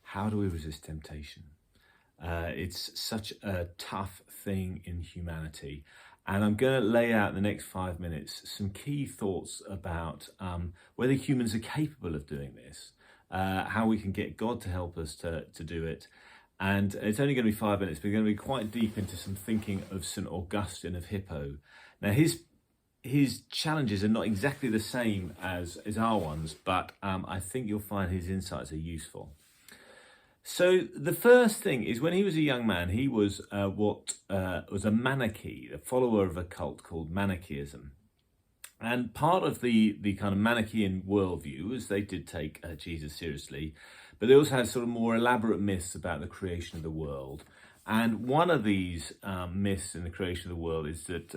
how do we resist temptation? It's such a tough thing in humanity. And I'm going to lay out in the next 5 minutes some key thoughts about whether humans are capable of doing this, how we can get God to help us to do it. And it's only going to be 5 minutes, but we're going to be quite deep into some thinking of St Augustine of Hippo. Now, his challenges are not exactly the same as our ones, but I think you'll find his insights are useful. So the first thing is, when he was a young man, he was what was a Manichae, a follower of a cult called Manichaeism. And part of the kind of Manichaean worldview is they did take Jesus seriously, but they also had sort of more elaborate myths about the creation of the world. And one of these myths in the creation of the world is that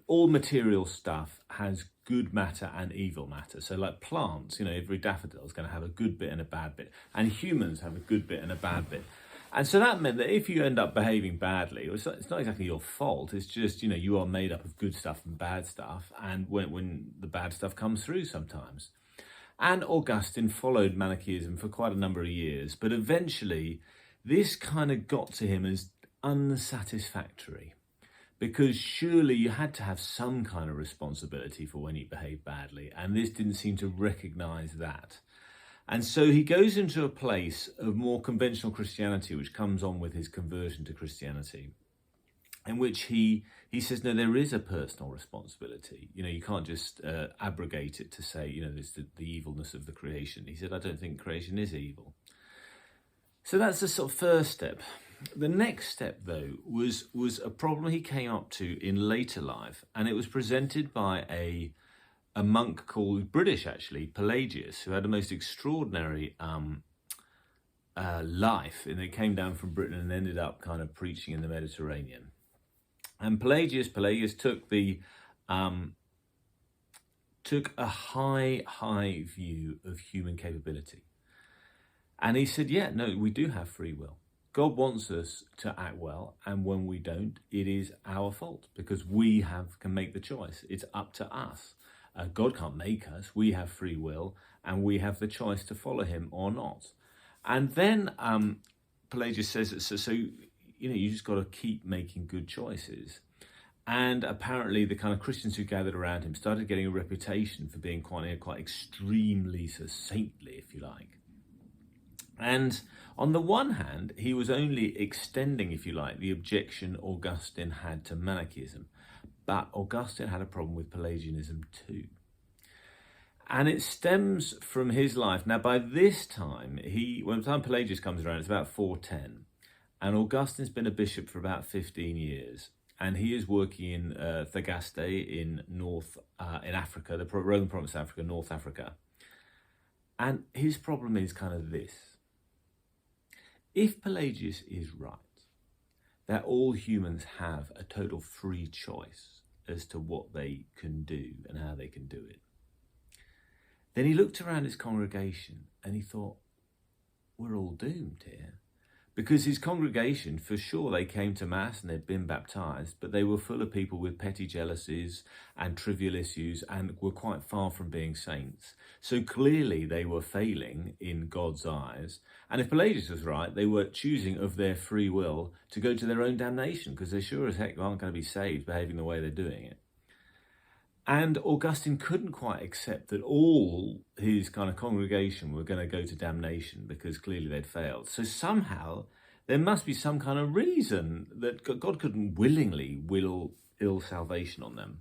all material stuff has good matter and evil matter. So like plants, every daffodil is going to have a good bit and a bad bit. And humans have a good bit and a bad bit. And so that meant that if you end up behaving badly, it's not exactly your fault. It's just, you are made up of good stuff and bad stuff. And when the bad stuff comes through sometimes. And Augustine followed Manichaeism for quite a number of years. But eventually, this kind of got to him as unsatisfactory. Because surely you had to have some kind of responsibility for when you behaved badly. And this didn't seem to recognize that. And so he goes into a place of more conventional Christianity, which comes on with his conversion to Christianity, in which he says, no, there is a personal responsibility. You can't just abrogate it to say, there's the evilness of the creation. He said, I don't think creation is evil. So that's the sort of first step. The next step, though, was a problem he came up to in later life, and it was presented by a monk called, British actually, Pelagius, who had a most extraordinary life, and he came down from Britain and ended up kind of preaching in the Mediterranean. And Pelagius took a high view of human capability, and he said, yeah, no, we do have free will. God wants us to act well, and when we don't, it is our fault because we can make the choice. It's up to us. God can't make us. We have free will, and we have the choice to follow him or not. And then Pelagius says, so you just got to keep making good choices. And apparently the kind of Christians who gathered around him started getting a reputation for being quite extremely saintly, if you like. And on the one hand, he was only extending, if you like, the objection Augustine had to Manichaeism. But Augustine had a problem with Pelagianism too. And it stems from his life. Now, by this time, when the time Pelagius comes around, it's about 410. And Augustine's been a bishop for about 15 years. And he is working in Thagaste in Africa, the Roman province of Africa, North Africa. And his problem is kind of this. If Pelagius is right, that all humans have a total free choice as to what they can do and how they can do it, then he looked around his congregation and he thought, we're all doomed here. Because his congregation, for sure, they came to Mass and they'd been baptized, but they were full of people with petty jealousies and trivial issues and were quite far from being saints. So clearly they were failing in God's eyes. And if Pelagius was right, they were choosing of their free will to go to their own damnation because they sure as heck aren't going to be saved behaving the way they're doing it. And Augustine couldn't quite accept that all his kind of congregation were going to go to damnation because clearly they'd failed. So somehow there must be some kind of reason that God couldn't willingly will ill salvation on them.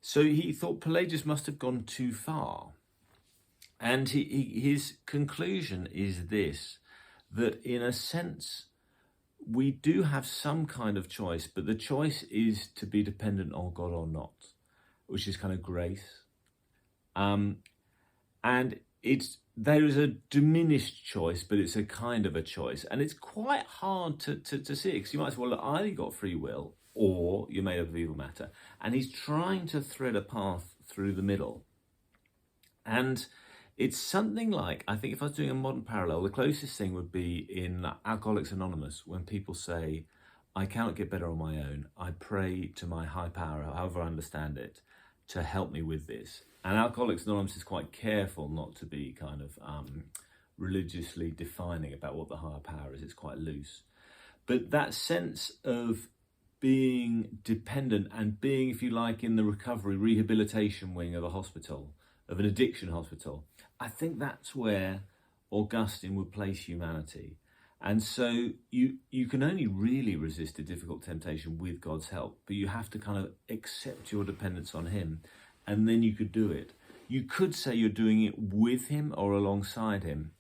So he thought Pelagius must have gone too far. And his conclusion is this, that in a sense, we do have some kind of choice, but the choice is to be dependent on God or not, which is kind of grace. And there is a diminished choice, but it's a kind of a choice. And it's quite hard to see, because you might say, well, either you got free will or you're made up of evil matter. And he's trying to thread a path through the middle. And it's something like, I think if I was doing a modern parallel, the closest thing would be in Alcoholics Anonymous, when people say, I cannot get better on my own. I pray to my high power, however I understand it, to help me with this. And Alcoholics Anonymous is quite careful not to be kind of religiously defining about what the higher power is. It's quite loose. But that sense of being dependent and being, if you like, in the recovery, rehabilitation wing of a hospital, of an addiction hospital, I think that's where Augustine would place humanity. And so you can only really resist a difficult temptation with God's help, but you have to kind of accept your dependence on him, and then you could do it. You could say you're doing it with him or alongside him.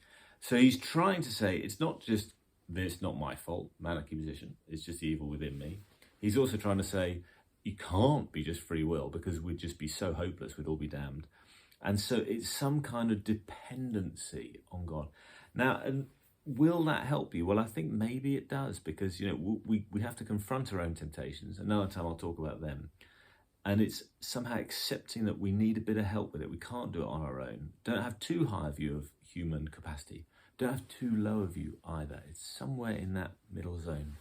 So he's trying to say it's not just, it's not my fault, manic position, it's just evil within me. He's also trying to say you can't be just free will, because we'd just be so hopeless, we'd all be damned. And so it's some kind of dependency on God. Now, and will that help you? Well, I think maybe it does, because, you know, we have to confront our own temptations. Another time I'll talk about them. And it's somehow accepting that we need a bit of help with it. We can't do it on our own. Don't have too high a view of human capacity. Don't have too low a view either. It's somewhere in that middle zone.